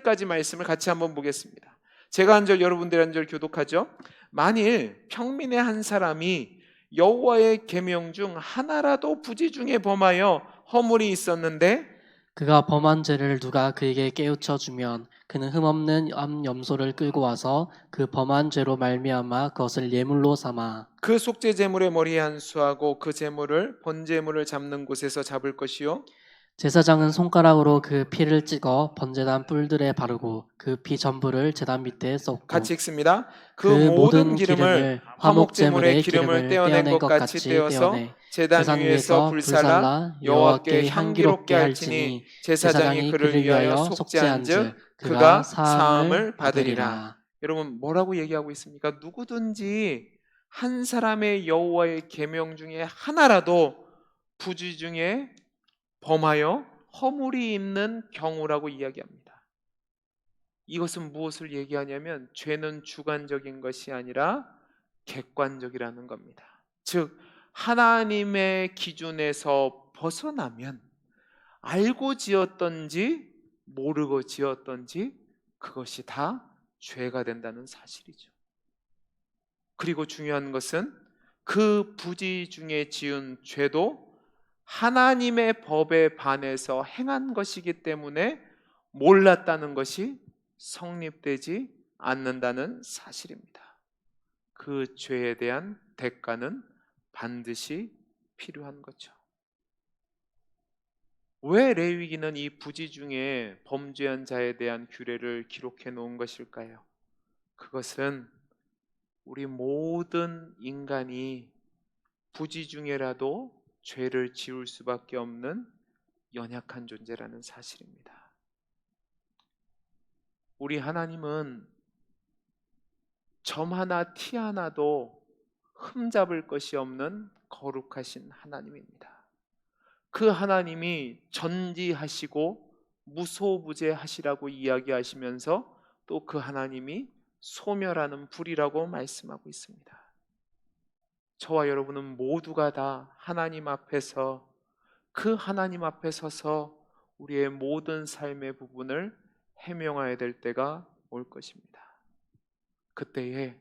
31절까지 말씀을 같이 한번 보겠습니다. 제가 한 절, 여러분들이 한 절 교독하죠. 만일 평민의 한 사람이 여호와의 계명 중 하나라도 부지 중에 범하여 허물이 있었는데 그가 범한 죄를 누가 그에게 깨우쳐 주면 그는 흠없는 암 염소를 끌고 와서 그 범한 죄로 말미암아 그것을 예물로 삼아 그 속죄 제물의 머리에 안수하고 그 제물을 본 제물을 잡는 곳에서 잡을 것이요 제사장은 손가락으로 그 피를 찍어 번제단 뿔들에 바르고 그 피 전부를 제단 밑에 쏟고 같이 읽습니다. 그 그 모든 모든 기름을 기름을 화목 제물의 화목제물의 기름을 떼어낸 것 같이 떼어서 떼어내 제단 제단 위에서 위에서 불살라 불살라 여호와께 향기롭게 할지니 제사장이 그를 위하여 속죄한즉 그가 사함을 받으리라. 여러분, 뭐라고 얘기하고 있습니까? 누구든지 한 사람의 여호와의 계명 중에 하나라도 부지 중에 범하여 허물이 있는 경우라고 이야기합니다. 이것은 무엇을 얘기하냐면 죄는 주관적인 것이 아니라 객관적이라는 겁니다. 즉 하나님의 기준에서 벗어나면 알고 지었던지 모르고 지었던지 그것이 다 죄가 된다는 사실이죠. 그리고 중요한 것은 그 부지 중에 지은 죄도 하나님의 법에 반해서 행한 것이기 때문에 몰랐다는 것이 성립되지 않는다는 사실입니다. 그 죄에 대한 대가는 반드시 필요한 거죠. 왜 레위기는 이 부지 중에 범죄한 자에 대한 규례를 기록해 놓은 것일까요? 그것은 우리 모든 인간이 부지 중에라도 죄를 지을 수밖에 없는 연약한 존재라는 사실입니다. 우리 하나님은 점 하나 티 하나도 흠잡을 것이 없는 거룩하신 하나님입니다. 그 하나님이 전지하시고 무소부재하시라고 이야기하시면서 또 그 하나님이 소멸하는 불이라고 말씀하고 있습니다. 저와 여러분은 모두가 다 하나님 앞에서 그 하나님 앞에 서서 우리의 모든 삶의 부분을 해명해야 될 때가 올 것입니다. 그때에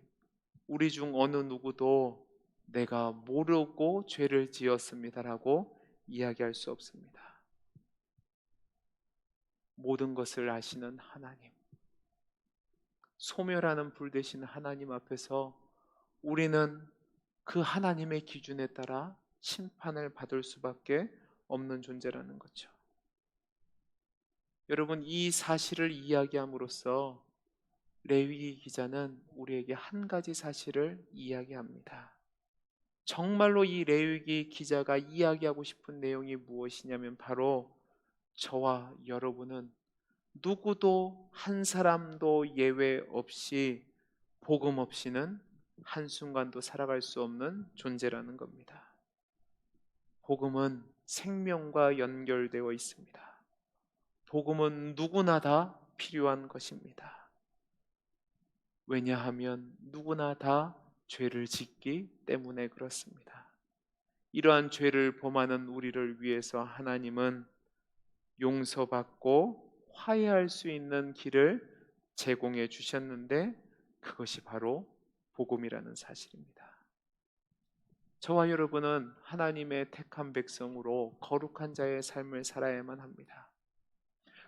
우리 중 어느 누구도 내가 모르고 죄를 지었습니다라고 이야기할 수 없습니다. 모든 것을 아시는 하나님, 소멸하는 불 되신 하나님 앞에서 우리는 그 하나님의 기준에 따라 심판을 받을 수밖에 없는 존재라는 거죠. 여러분, 이 사실을 이야기함으로써 레위기 기자는 우리에게 한 가지 사실을 이야기합니다. 정말로 이 레위기 기자가 이야기하고 싶은 내용이 무엇이냐면 바로 저와 여러분은 누구도 한 사람도 예외 없이 복음 없이는 한순간도 살아갈 수 없는 존재라는 겁니다. 복음은 생명과 연결되어 있습니다. 복음은 누구나 다 필요한 것입니다. 왜냐하면 누구나 다 죄를 짓기 때문에 그렇습니다. 이러한 죄를 범하는 우리를 위해서 하나님은 용서받고 화해할 수 있는 길을 제공해 주셨는데 그것이 바로 복음이라는 사실입니다. 저와 여러분은 하나님의 택한 백성으로 거룩한 자의 삶을 살아야만 합니다.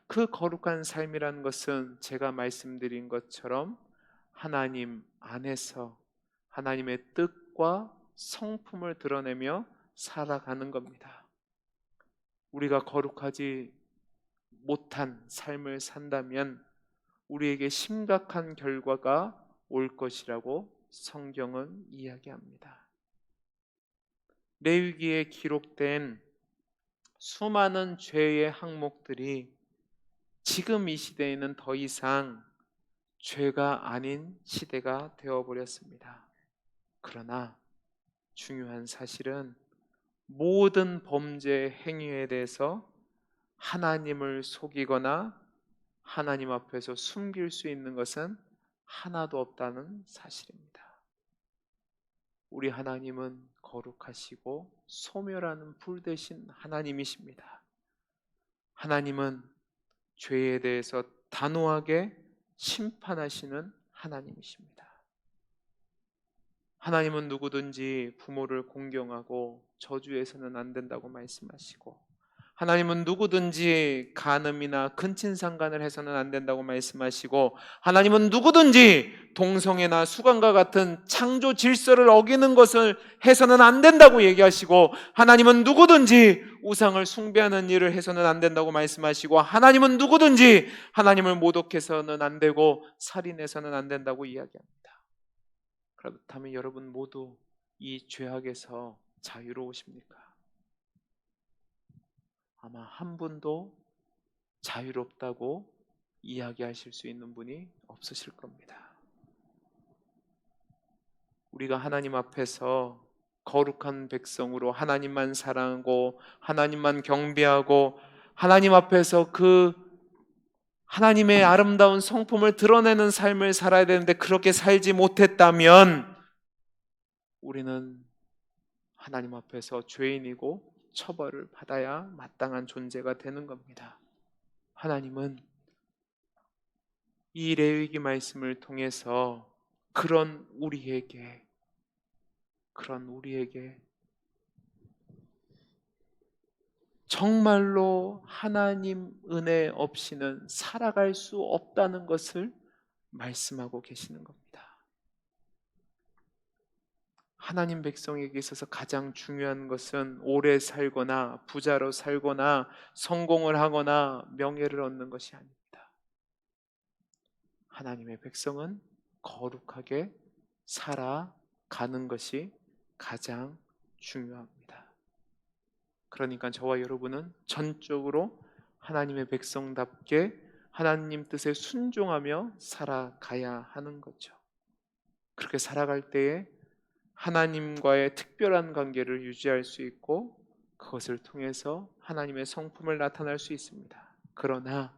그 거룩한 삶이라는 것은 제가 말씀드린 것처럼 하나님 안에서 하나님의 뜻과 성품을 드러내며 살아가는 겁니다. 우리가 거룩하지 못한 삶을 산다면 우리에게 심각한 결과가 올 것이라고 성경은 이야기합니다. 레위기에 기록된 수많은 죄의 항목들이 지금 이 시대에는 더 이상 죄가 아닌 시대가 되어버렸습니다. 그러나 중요한 사실은 모든 범죄 행위에 대해서 하나님을 속이거나 하나님 앞에서 숨길 수 있는 것은 하나도 없다는 사실입니다. 우리 하나님은 거룩하시고 소멸하는 불 대신 하나님이십니다. 하나님은 죄에 대해서 단호하게 심판하시는 하나님이십니다. 하나님은 누구든지 부모를 공경하고 저주해서는 안 된다고 말씀하시고, 하나님은 누구든지 간음이나 근친상간을 해서는 안 된다고 말씀하시고, 하나님은 누구든지 동성애나 수관과 같은 창조 질서를 어기는 것을 해서는 안 된다고 얘기하시고, 하나님은 누구든지 우상을 숭배하는 일을 해서는 안 된다고 말씀하시고, 하나님은 누구든지 하나님을 모독해서는 안 되고 살인해서는 안 된다고 이야기합니다. 그렇다면 여러분 모두 이 죄악에서 자유로우십니까? 아마 한 분도 자유롭다고 이야기하실 수 있는 분이 없으실 겁니다. 우리가 하나님 앞에서 거룩한 백성으로 하나님만 사랑하고 하나님만 경배하고 하나님 앞에서 그 하나님의 아름다운 성품을 드러내는 삶을 살아야 되는데, 그렇게 살지 못했다면 우리는 하나님 앞에서 죄인이고 처벌을 받아야 마땅한 존재가 되는 겁니다. 하나님은 이 레위기 말씀을 통해서 그런 우리에게 정말로 하나님 은혜 없이는 살아갈 수 없다는 것을 말씀하고 계시는 겁니다. 하나님 백성에게 있어서 가장 중요한 것은 오래 살거나 부자로 살거나 성공을 하거나 명예를 얻는 것이 아닙니다. 하나님의 백성은 거룩하게 살아가는 것이 가장 중요합니다. 그러니까 저와 여러분은 전적으로 하나님의 백성답게 하나님 뜻에 순종하며 살아가야 하는 거죠. 그렇게 살아갈 때에 하나님과의 특별한 관계를 유지할 수 있고, 그것을 통해서 하나님의 성품을 나타낼 수 있습니다. 그러나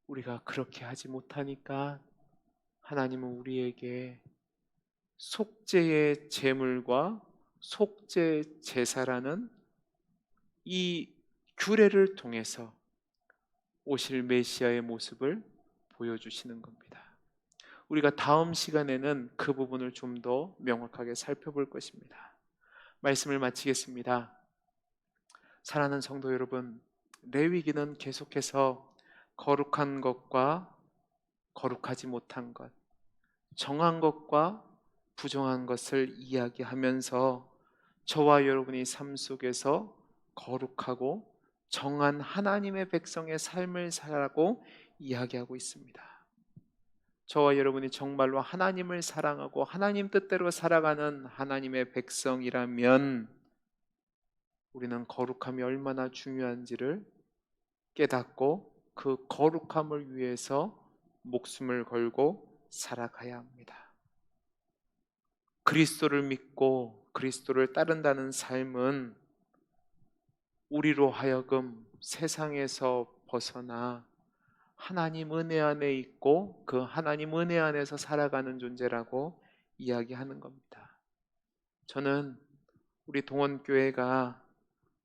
우리가 그렇게 하지 못하니까 하나님은 우리에게 속죄의 제물과 속죄 제사라는 이 규례를 통해서 오실 메시아의 모습을 보여주시는 겁니다. 우리가 다음 시간에는 그 부분을 좀 더 명확하게 살펴볼 것입니다. 말씀을 마치겠습니다. 사랑하는 성도 여러분, 레위기는 계속해서 거룩한 것과 거룩하지 못한 것, 정한 것과 부정한 것을 이야기하면서 저와 여러분이 삶 속에서 거룩하고 정한 하나님의 백성의 삶을 살라고 이야기하고 있습니다. 저와 여러분이 정말로 하나님을 사랑하고 하나님 뜻대로 살아가는 하나님의 백성이라면 우리는 거룩함이 얼마나 중요한지를 깨닫고 그 거룩함을 위해서 목숨을 걸고 살아가야 합니다. 그리스도를 믿고 그리스도를 따른다는 삶은 우리로 하여금 세상에서 벗어나 하나님 은혜 안에 있고 그 하나님 은혜 안에서 살아가는 존재라고 이야기하는 겁니다. 저는 우리 동원교회가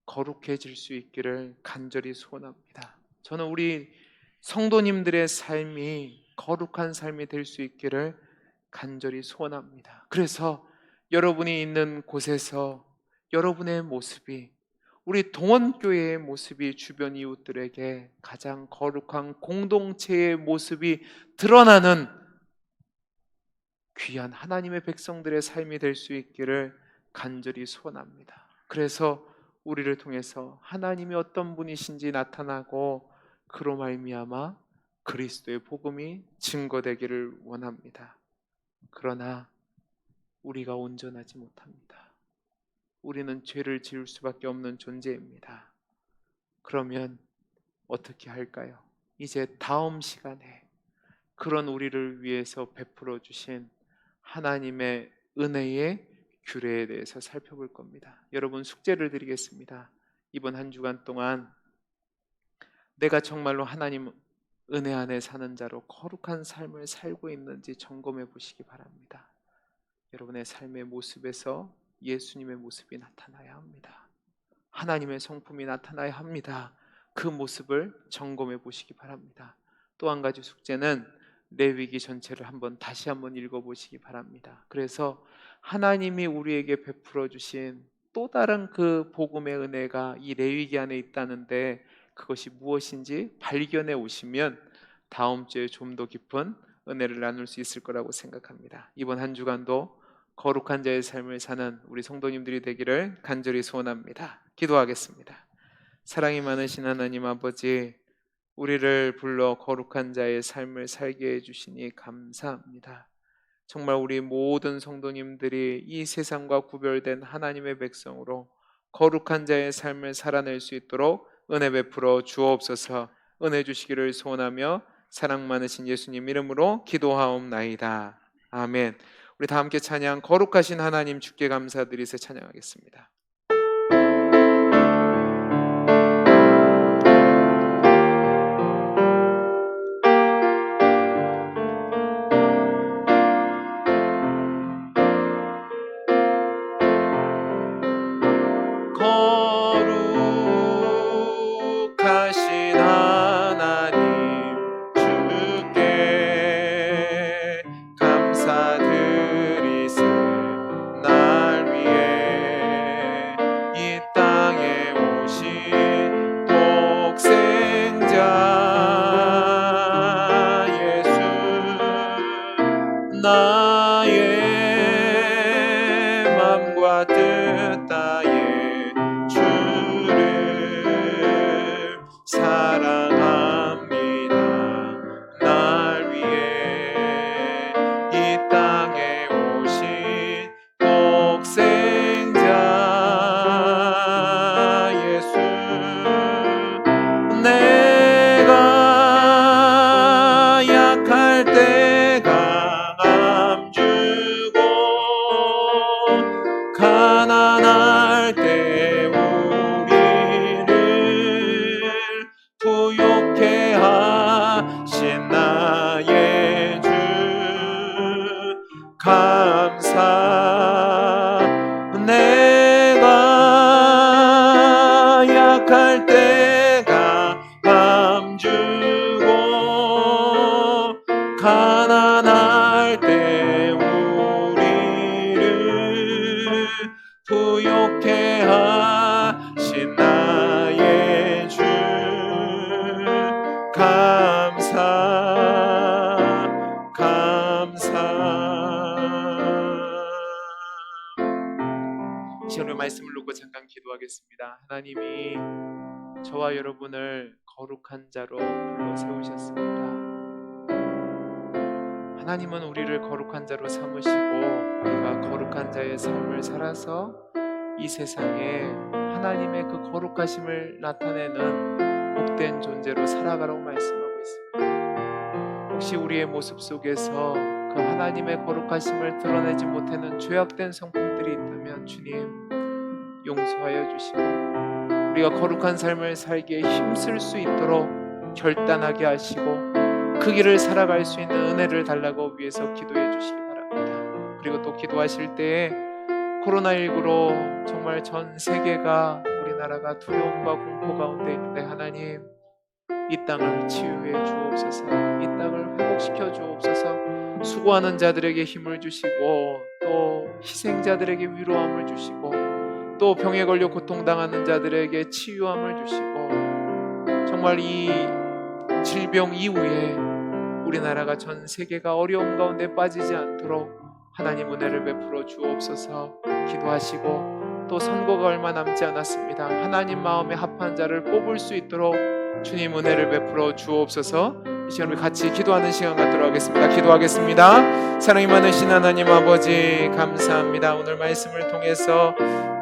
거룩해질 수 있기를 간절히 소원합니다. 저는 우리 성도님들의 삶이 거룩한 삶이 될 수 있기를 간절히 소원합니다. 그래서 여러분이 있는 곳에서 여러분의 모습이, 우리 동원교회의 모습이 주변 이웃들에게 가장 거룩한 공동체의 모습이 드러나는 귀한 하나님의 백성들의 삶이 될 수 있기를 간절히 소원합니다. 그래서 우리를 통해서 하나님이 어떤 분이신지 나타나고 그로 말미암아 그리스도의 복음이 증거되기를 원합니다. 그러나 우리가 온전하지 못합니다. 우리는 죄를 지을 수밖에 없는 존재입니다. 그러면 어떻게 할까요? 이제 다음 시간에 그런 우리를 위해서 베풀어 주신 하나님의 은혜의 규례에 대해서 살펴볼 겁니다. 여러분, 숙제를 드리겠습니다. 이번 한 주간 동안 내가 정말로 하나님 은혜 안에 사는 자로 거룩한 삶을 살고 있는지 점검해 보시기 바랍니다. 여러분의 삶의 모습에서 예수님의 모습이 나타나야 합니다. 하나님의 성품이 나타나야 합니다. 그 모습을 점검해 보시기 바랍니다. 또 한 가지 숙제는 레위기 전체를 다시 한번 읽어보시기 바랍니다. 그래서 하나님이 우리에게 베풀어 주신 또 다른 그 복음의 은혜가 이 레위기 안에 있다는데 그것이 무엇인지 발견해 오시면 다음 주에 좀 더 깊은 은혜를 나눌 수 있을 거라고 생각합니다. 이번 한 주간도 거룩한 자의 삶을 사는 우리 성도님들이 되기를 간절히 소원합니다. 기도하겠습니다. 사랑이 많으신 하나님 아버지, 우리를 불러 거룩한 자의 삶을 살게 해주시니 감사합니다. 정말 우리 모든 성도님들이 이 세상과 구별된 하나님의 백성으로 거룩한 자의 삶을 살아낼 수 있도록 은혜 베풀어 주옵소서. 은혜 주시기를 소원하며 사랑 많으신 예수님 이름으로 기도하옵나이다. 아멘. 우리 다 함께 찬양, 거룩하신 하나님 주께 감사드리세 찬양하겠습니다. 거룩하신 하나님 주께 감사드리세. 날 위해 이 땅에 오신 독생자 예수, 나의 맘과 뜻 다해 주를 사랑합니다. 날 위해 이 땅에 오신 독생자 예수, 내가 약할 때 강함 주고 가난할 때 우리를 부욕해 하신 나의 주 감사. 내가 약할 때 강함 주고 가난할 때 우리를 부욕해 하신 나의 주 감사. 이 시간에 말씀을 놓고 잠깐 기도하겠습니다. 하나님이 저와 여러분을 거룩한 자로 불러 세우셨습니다. 하나님은 우리를 거룩한 자로 삼으시고 우리가 거룩한 자의 삶을 살아서 이 세상에 하나님의 그 거룩하심을 나타내는 복된 존재로 살아가라고 말씀하고 있습니다. 혹시 우리의 모습 속에서 그 하나님의 거룩하심을 드러내지 못하는 죄악된 성품들이 있다면 주님 용서하여 주시고 우리가 거룩한 삶을 살기에 힘쓸 수 있도록 결단하게 하시고 그 길을 살아갈 수 있는 은혜를 달라고 위해서 기도해 주시기 바랍니다. 그리고 또 기도하실 때에 코로나19로 정말 전 세계가, 우리나라가 두려움과 공포 가운데 있는데 하나님 이 땅을 치유해 주옵소서. 이 땅을 회복시켜 주옵소서. 수고하는 자들에게 힘을 주시고 또 희생자들에게 위로함을 주시고 또 병에 걸려 고통당하는 자들에게 치유함을 주시고 정말 이 질병 이후에 우리나라가 전 세계가 어려움 가운데 빠지지 않도록 하나님 은혜를 베풀어 주옵소서. 기도하시고 또 선거가 얼마 남지 않았습니다. 하나님 마음에 합한 자를 뽑을 수 있도록 주님 은혜를 베풀어 주옵소서. 이 시간 우리 같이 기도하는 시간 갖도록 하겠습니다. 기도하겠습니다. 사랑이 많으신 하나님 아버지 감사합니다. 오늘 말씀을 통해서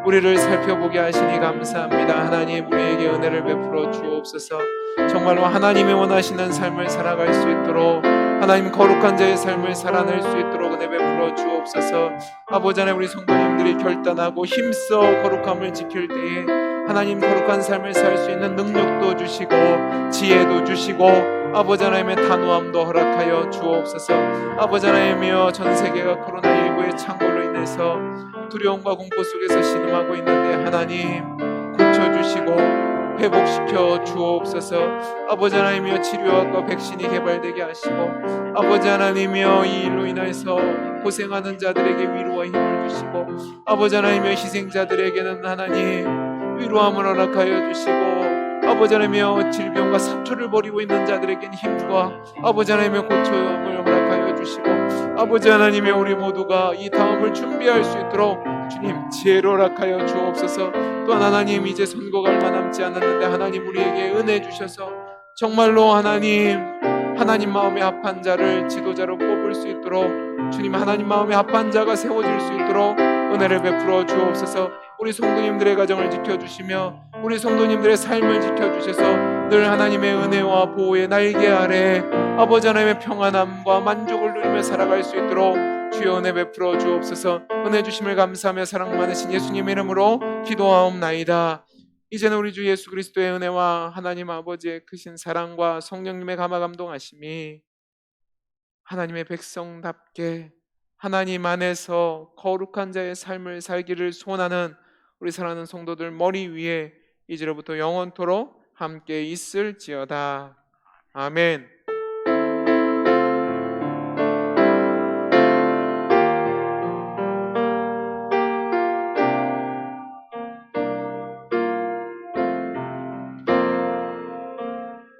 우리를 살펴보게 하시니 감사합니다. 하나님 우리에게 은혜를 베풀어 주옵소서. 정말로 하나님이 원하시는 삶을 살아갈 수 있도록 하나님 거룩한 자의 삶을 살아낼 수 있도록 은혜 베풀어 주옵소서. 아버지 하나님, 우리 성도님들이 결단하고 힘써 거룩함을 지킬 때에 하나님 거룩한 삶을 살 수 있는 능력도 주시고 지혜도 주시고 아버지 하나님의 단호함도 허락하여 주옵소서. 아버지 하나님이여, 전 세계가 코로나19의 창궐로 인해서 두려움과 공포 속에서 신음하고 있는데 하나님 고쳐주시고 회복시켜 주옵소서. 아버지 하나님이여, 치료약과 백신이 개발되게 하시고 아버지 하나님이여, 이 일로 인해서 고생하는 자들에게 위로와 힘을 주시고 아버지 하나님이여, 희생자들에게는 하나님 위로함을 허락하여 주시고 아버지 하나님이여, 질병과 사투를 벌이고 있는 자들에게는 힘과 아버지 하나님이여 고쳐움을 허락하여 주시고 아버지 하나님이여, 우리 모두가 이 다음을 준비할 수 있도록 주님 지혜를 허락하여 주옵소서. 또한 하나님, 이제 선거가 얼마 남지 않았는데 하나님 우리에게 은혜 주셔서 정말로 하나님 마음에 합한 자를 지도자로 뽑을 수 있도록 주님, 하나님 마음에 합한 자가 세워질 수 있도록 은혜를 베풀어 주옵소서. 우리 성도님들의 가정을 지켜주시며 우리 성도님들의 삶을 지켜주셔서 늘 하나님의 은혜와 보호의 날개 아래 아버지 하나님의 평안함과 만족을 누리며 살아갈 수 있도록 주여 은혜 베풀어 주옵소서. 은혜 주심을 감사하며 사랑 많으신 예수님 이름으로 기도하옵나이다. 이제는 우리 주 예수 그리스도의 은혜와 하나님 아버지의 크신 사랑과 성령님의 감화 감동하심이 하나님의 백성답게 하나님 안에서 거룩한 자의 삶을 살기를 소원하는 우리 사랑하는 성도들 머리 위에 이제로부터 영원토록 함께 있을지어다. 아멘.